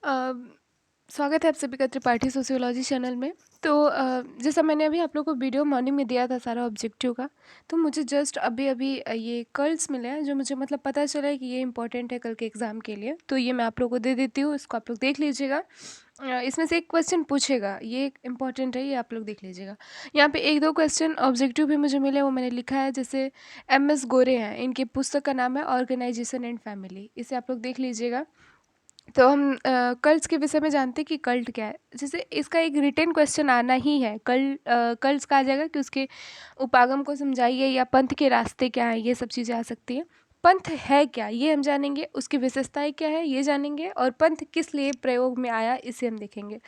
अ, स्वागत है आप सभी का त्रिपाठी सोशियोलॉजी चैनल में। तो जैसा मैंने अभी आप लोगों को वीडियो मॉर्निंग में दिया था सारा ऑब्जेक्टिव का, तो मुझे जस्ट अभी-अभी ये कर्ल्स मिले हैं जो मुझे मतलब पता चला है कि ये इम्पोर्टेंट है कल के एग्ज़ाम के लिए। तो ये मैं आप लोगों को दे देती हूँ, इसको आप लोग देख लीजिएगा। इसमें से एक क्वेश्चन पूछेगा, ये इम्पोर्टेंट है, ये आप लोग देख लीजिएगा। यहाँ पे 1-2 क्वेश्चन ऑब्जेक्टिव भी मुझे मिले, वो मैंने लिखा है। जैसे एम.एस. गोरे हैं, इनकी पुस्तक का नाम है ऑर्गेनाइजेशन एंड फैमिली, इसे आप लोग देख लीजिएगा। तो हम कल्ट्स के विषय में जानते हैं कि कल्ट क्या है। जैसे इसका एक रिटेन क्वेश्चन आना ही है, कल्ट्स का आ जाएगा कि उसके उपागम को समझाइए या पंथ के रास्ते क्या हैं, ये सब चीज़ें आ सकती हैं। पंथ है क्या, ये हम जानेंगे, उसकी विशेषताएं क्या है ये जानेंगे, और पंथ किस लिए प्रयोग में आया इसे हम देखेंगे।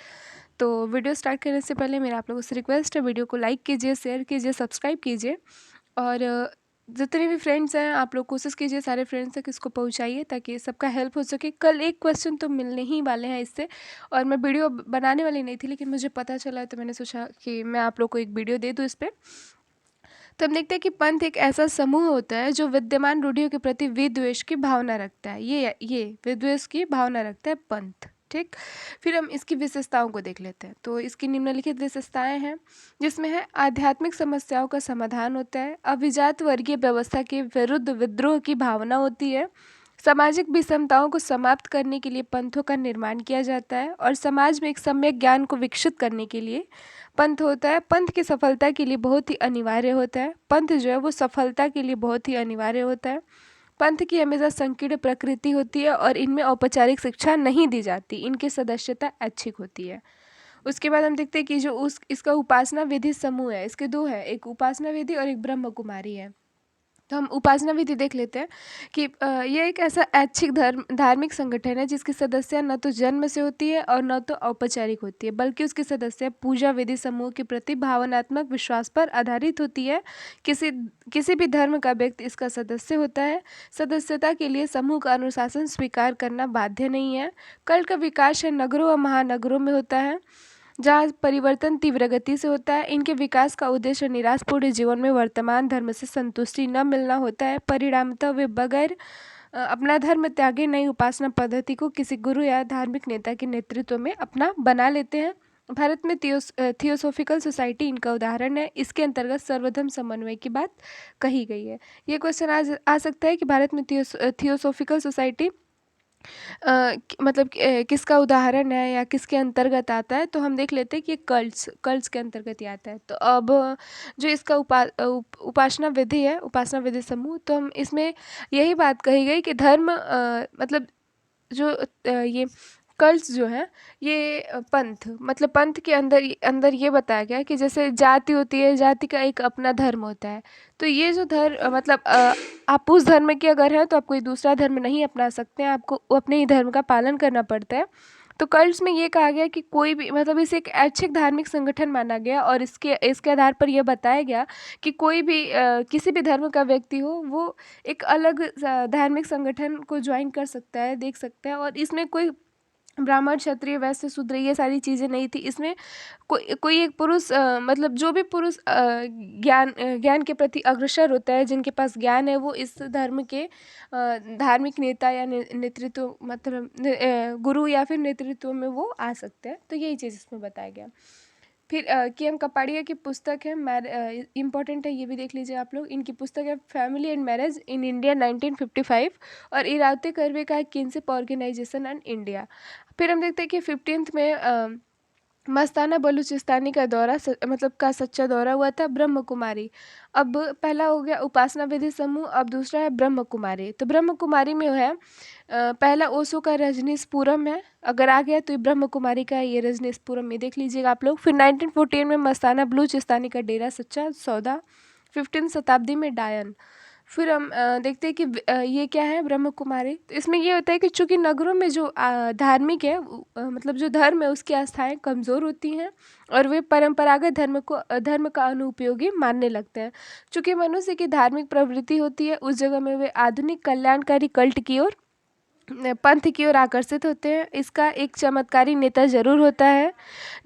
तो वीडियो स्टार्ट करने से पहले मेरा आप लोगों से रिक्वेस्ट है, वीडियो को लाइक कीजिए, शेयर कीजिए, सब्सक्राइब कीजिए। और जितने भी फ्रेंड्स हैं आप लोग कोशिश कीजिए सारे फ्रेंड्स तक इसको पहुंचाइए ताकि सबका हेल्प हो सके। कल एक क्वेश्चन तो मिलने ही वाले हैं इससे, और मैं वीडियो बनाने वाली नहीं थी लेकिन मुझे पता चला तो मैंने सोचा कि मैं आप लोग को एक वीडियो दे दूँ इस पर। तो हम देखते हैं कि पंथ एक ऐसा समूह होता है जो विद्यमान रूढ़ियों के प्रति विद्वेष की भावना रखता है। ये विद्वेष की भावना रखता है पंथ। ठीक। फिर हम इसकी विशेषताओं को देख लेते हैं। तो इसकी निम्नलिखित विशेषताएं हैं, जिसमें है आध्यात्मिक समस्याओं का समाधान होता है, अभिजात वर्गीय व्यवस्था के विरुद्ध विद्रोह की भावना होती है, सामाजिक विषमताओं को समाप्त करने के लिए पंथों का निर्माण किया जाता है, और समाज में एक सम्यक ज्ञान को विकसित करने के लिए पंथ होता है। पंथ की सफलता के लिए बहुत ही अनिवार्य होता है। पंथ जो है वो सफलता के लिए बहुत ही अनिवार्य होता है। पंथ की हमेशा संकीर्ण प्रकृति होती है और इनमें औपचारिक शिक्षा नहीं दी जाती, इनकी सदस्यता ऐच्छिक होती है। उसके बाद हम देखते हैं कि जो उस इसका उपासना विधि समूह है, इसके दो है, एक उपासना विधि और एक ब्रह्म कुमारी है। तो हम उपासना विधि देख लेते हैं कि यह एक ऐसा ऐच्छिक धार्मिक संगठन है जिसकी सदस्य न तो जन्म से होती है और न तो औपचारिक होती है, बल्कि उसकी सदस्य पूजा विधि समूह के प्रति भावनात्मक विश्वास पर आधारित होती है। किसी किसी भी धर्म का व्यक्ति इसका सदस्य होता है। सदस्यता के लिए समूह का अनुशासन स्वीकार करना बाध्य नहीं है। कल का विकास है नगरों और महानगरों में होता है, जहाँ परिवर्तन तीव्र गति से होता है। इनके विकास का उद्देश्य निराशपूर्ण जीवन में वर्तमान धर्म से संतुष्टि न मिलना होता है। परिणामतः वे बगैर अपना धर्म त्यागे नई उपासना पद्धति को किसी गुरु या धार्मिक नेता के नेतृत्व में अपना बना लेते हैं। भारत में थियोसोफिकल सोसाइटी इनका उदाहरण है। इसके अंतर्गत सर्वधर्म समन्वय की बात कही गई है। ये क्वेश्चन आ सकता है कि भारत में थियोसोफिकल सोसाइटी मतलब किसका उदाहरण है या किसके अंतर्गत आता है। तो हम देख लेते हैं कि कल्ट्स के अंतर्गत ही आता है। तो अब जो इसका उपासना विधि है, उपासना विधि समूह, तो हम इसमें यही बात कही गई कि धर्म मतलब जो ये कल्ट्स जो हैं, ये पंथ मतलब पंथ के अंदर अंदर ये बताया गया कि जैसे जाति होती है, जाति का एक अपना धर्म होता है। तो ये जो मतलब आप उस धर्म के अगर हैं तो आप कोई दूसरा धर्म नहीं अपना सकते हैं, आपको अपने ही धर्म का पालन करना पड़ता है। तो कल्ट्स में ये कहा गया कि कोई भी मतलब इसे एक ऐच्छिक धार्मिक संगठन माना गया, और इसके इसके आधार पर यह बताया गया कि कोई भी किसी भी धर्म का व्यक्ति हो, वो एक अलग धार्मिक संगठन को ज्वाइन कर सकता है, देख सकता है। और इसमें कोई ब्राह्मण क्षत्रिय वैश्य शूद्र ये सारी चीज़ें नहीं थी। इसमें कोई कोई एक पुरुष मतलब जो भी पुरुष ज्ञान के प्रति अग्रसर होता है, जिनके पास ज्ञान है, वो इस धर्म के धार्मिक नेता या नेतृत्व मतलब गुरु या फिर नेतृत्व में वो आ सकते हैं। तो यही चीज़ इसमें बताया गया। फिर के.एम. कपाड़िया की पुस्तक है, इम्पॉर्टेंट है, ये भी देख लीजिए आप लोग। इनकी पुस्तक है family and marriage in India 1955, और इराते कर्वे का है किनशिप ऑर्गेनाइजेशन एंड इंडिया। फिर हम देखते हैं कि 15th में मस्ताना बलूचिस्तानी का दौरा मतलब का सच्चा दौरा हुआ था ब्रह्म कुमारी। अब पहला हो गया उपासना विधि समूह, अब दूसरा है ब्रह्म कुमारी। तो ब्रह्म कुमारी में है पहला ओशो का रजनीशपुरम है, अगर आ गया तो ये ब्रह्म कुमारी का है, ये रजनीशपुरम, ये देख लीजिएगा आप लोग। फिर 1914 में मस्ताना बलूचिस्तानी का डेरा सच्चा सौदा, 15वीं शताब्दी में डायन। फिर हम देखते हैं कि ये क्या है ब्रह्म कुमारी। तो इसमें ये होता है कि चूंकि नगरों में जो धार्मिक है मतलब जो धर्म है उसकी आस्थाएं कमज़ोर होती हैं, और वे परंपरागत धर्म का अनुपयोगी मानने लगते हैं। चूंकि मनुष्य की धार्मिक प्रवृत्ति होती है उस जगह में, वे आधुनिक कल्याणकारी कल्ट की ओर पंथ की ओर आकर्षित होते हैं। इसका एक चमत्कारी नेता जरूर होता है।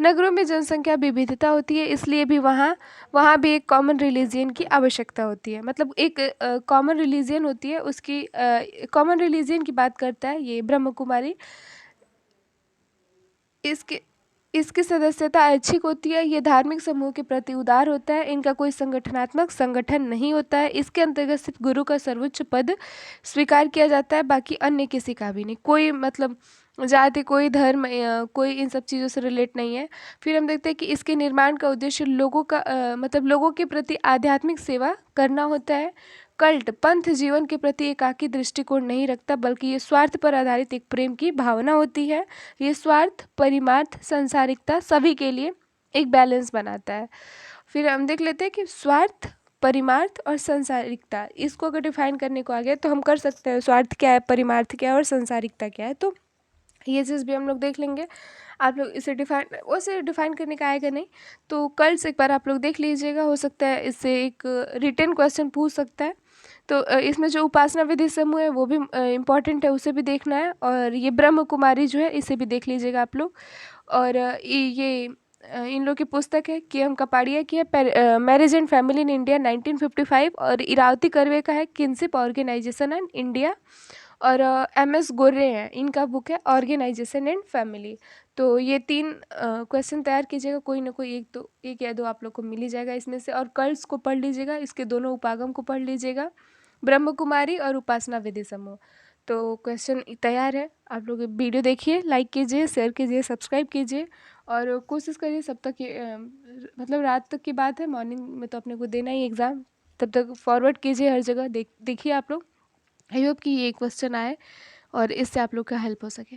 नगरों में जनसंख्या विविधता होती है, इसलिए भी वहाँ वहाँ भी एक कॉमन रिलीजियन की आवश्यकता होती है। मतलब एक कॉमन रिलीजियन होती है, उसकी कॉमन रिलीजियन की बात करता है ये ब्रह्म कुमारी। इसके इसकी सदस्यता ऐच्छिक होती है। ये धार्मिक समूह के प्रति उदार होता है। इनका कोई संगठनात्मक संगठन नहीं होता है। इसके अंतर्गत सिर्फ गुरु का सर्वोच्च पद स्वीकार किया जाता है, बाकी अन्य किसी का भी नहीं। कोई मतलब जाति, कोई धर्म या कोई इन सब चीज़ों से रिलेट नहीं है। फिर हम देखते हैं कि इसके निर्माण का उद्देश्य लोगों का मतलब लोगों के प्रति आध्यात्मिक सेवा करना होता है। कल्ट पंथ जीवन के प्रति एकाकी दृष्टिकोण नहीं रखता, बल्कि ये स्वार्थ पर आधारित एक प्रेम की भावना होती है। ये स्वार्थ, परिमार्थ, सांसारिकता सभी के लिए एक बैलेंस बनाता है। फिर हम देख लेते हैं कि स्वार्थ, परिमार्थ और सांसारिकता, इसको अगर डिफाइन करने को आ गया तो हम कर सकते हैं। स्वार्थ क्या है, परिमार्थ क्या है और सांसारिकता क्या है, तो ये चीज़ भी हम लोग देख लेंगे। आप लोग इसे डिफाइन करने का आएगा नहीं, तो कल से एक बार आप लोग देख लीजिएगा। हो सकता है इससे एक रिटन क्वेश्चन पूछ सकता है। तो इसमें जो उपासना विधि समूह है वो भी इम्पॉर्टेंट है, उसे भी देखना है। और ये ब्रह्म कुमारी जो है इसे भी देख लीजिएगा आप लोग। और इन लोग की पुस्तक है के एम कपाड़िया की है, marriage and family in India 1955, और इरावती कर्वे का है किनशिप ऑर्गेनाइजेशन एंड इंडिया, और एम एस गोरे हैं, इनका बुक है ऑर्गेनाइजेशन एंड फैमिली। तो ये 3 क्वेश्चन तैयार कीजिएगा, कोई ना कोई एक या दो आप लोग को मिल ही जाएगा इसमें से। और कर्ल्स को पढ़ लीजिएगा, इसके दोनों उपागम को पढ़ लीजिएगा, ब्रह्म कुमारी और उपासना विधि समूह। तो क्वेश्चन तैयार है, आप लोग वीडियो देखिए, लाइक कीजिए, शेयर कीजिए, सब्सक्राइब कीजिए, और कोशिश करिए सब तक मतलब रात तक की बात है, मॉर्निंग में तो अपने को देना ही एग्ज़ाम, तब तक फॉरवर्ड कीजिए हर जगह, देखिए आप लोग। आई होप कि ये क्वेश्चन आए और इससे आप लोग का हेल्प हो सके।